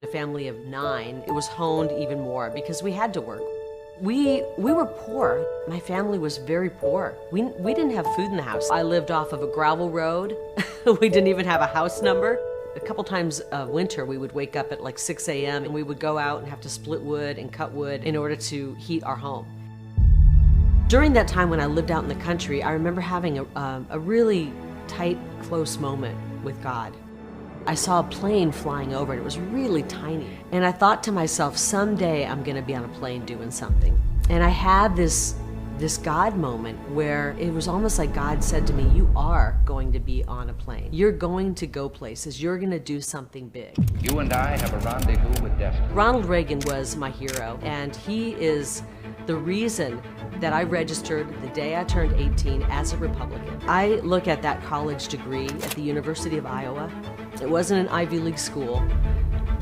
A family of 9, it was honed even more because we had to work. We were poor. My family was very poor. We didn't have food in the house. I lived off of a gravel road. We didn't even have a house number. A couple times a winter, we would wake up at like 6 a.m. and we would go out and have to split wood and cut wood in order to heat our home. During that time when I lived out in the country, I remember having a really tight, close moment with God. I saw a plane flying over and it was really tiny. And I thought to myself, someday I'm gonna be on a plane doing something. And I had this God moment where it was almost like God said to me, you are going to be on a plane. You're going to go places. You're gonna do something big. You and I have a rendezvous with destiny. Ronald Reagan was my hero, and he is the reason that I registered the day I turned 18 as a Republican. I look at that college degree at the University of Iowa. It wasn't an Ivy League school,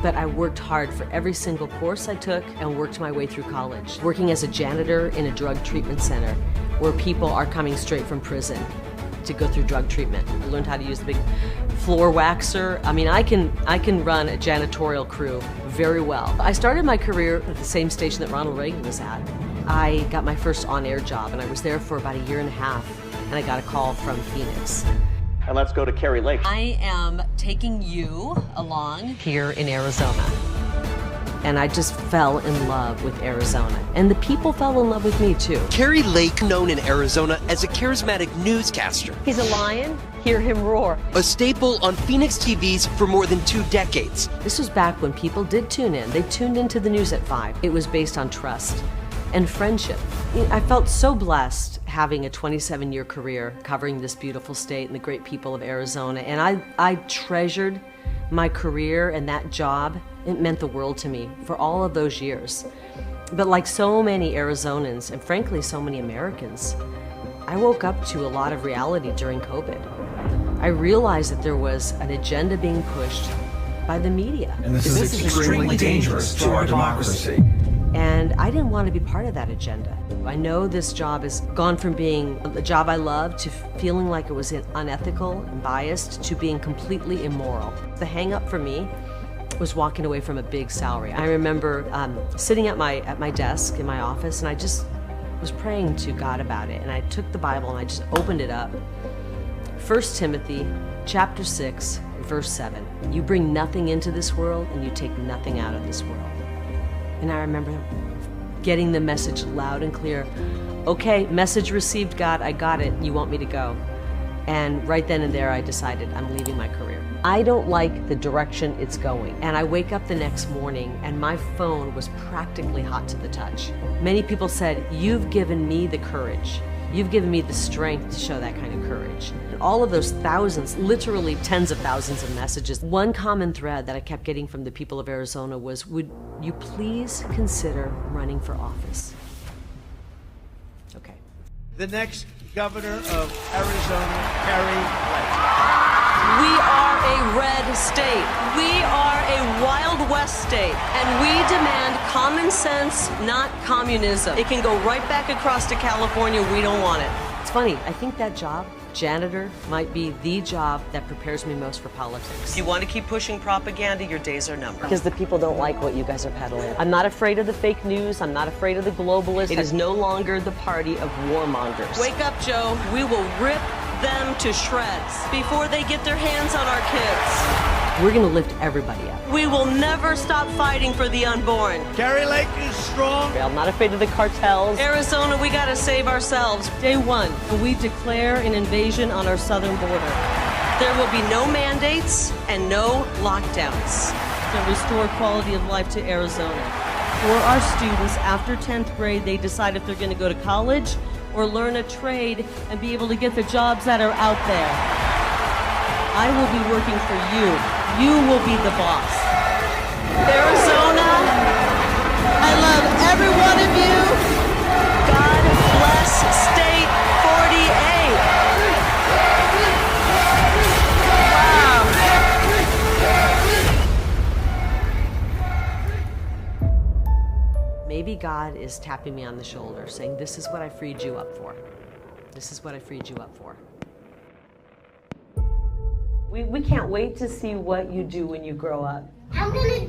but I worked hard for every single course I took and worked my way through college. Working as a janitor in a drug treatment center where people are coming straight from prison to go through drug treatment. I learned how to use the big floor waxer. I mean, I can run a janitorial crew very well. I started my career at the same station that Ronald Reagan was at. I got my first on-air job, and I was there for about a year and a half, and I got a call from Phoenix. And let's go to Kari Lake. I am taking you along here in Arizona. And I just fell in love with Arizona. And the people fell in love with me too. Kari Lake, known in Arizona as a charismatic newscaster. He's a lion, hear him roar. A staple on Phoenix TVs for more than 2 decades. This was back when people did tune in. They tuned into the news at 5. It was based on trust and friendship. I felt so blessed having a 27-year career covering this beautiful state and the great people of Arizona. And I treasured my career and that job. It meant the world to me for all of those years. But like so many Arizonans, and frankly so many Americans, I woke up to a lot of reality during COVID. I realized that there was an agenda being pushed by the media. And this is extremely dangerous to our democracy. And I didn't want to be part of that agenda. I know this job has gone from being a job I loved to feeling like it was unethical and biased to being completely immoral. The hang-up for me was walking away from a big salary. I remember sitting at my desk in my office, and I just was praying to God about it. And I took the Bible and I just opened it up. 1 Timothy chapter 6, verse 7. You bring nothing into this world and you take nothing out of this world. And I remember getting the message loud and clear. Okay, message received, God, I got it. You want me to go. And right then and there, I decided I'm leaving my career. I don't like the direction it's going. And I wake up the next morning and my phone was practically hot to the touch. Many people said, you've given me the courage. You've given me the strength to show that kind of courage. And all of those thousands, literally tens of thousands of messages, one common thread that I kept getting from the people of Arizona was, would you please consider running for office? Okay. The next governor of Arizona, Kari Lake. We are a red state. We are a Wild West state. And we demand common sense, not communism. It can go right back across to California. We don't want it. It's funny, I think that job, janitor, might be the job that prepares me most for politics. If you want to keep pushing propaganda, your days are numbered. Because the people don't like what you guys are peddling. I'm not afraid of the fake news. I'm not afraid of the globalists. It is no longer the party of warmongers. Wake up, Joe. We will rip them to shreds before they get their hands on our kids. We're going to lift everybody up. We will never stop fighting for the unborn. Kari Lake is strong. I'm not afraid of the cartels. Arizona, we got to save ourselves. Day 1, we declare an invasion on our southern border. There will be no mandates and no lockdowns to restore quality of life to Arizona. For our students, after 10th grade, they decide if they're going to go to college or learn a trade and be able to get the jobs that are out there. I will be working for you. You will be the boss. Arizona, I love every one of you. God bless State 48. Wow. Maybe God is tapping me on the shoulder, saying, this is what I freed you up for. This is what I freed you up for. We can't wait to see what you do when you grow up. I'm gonna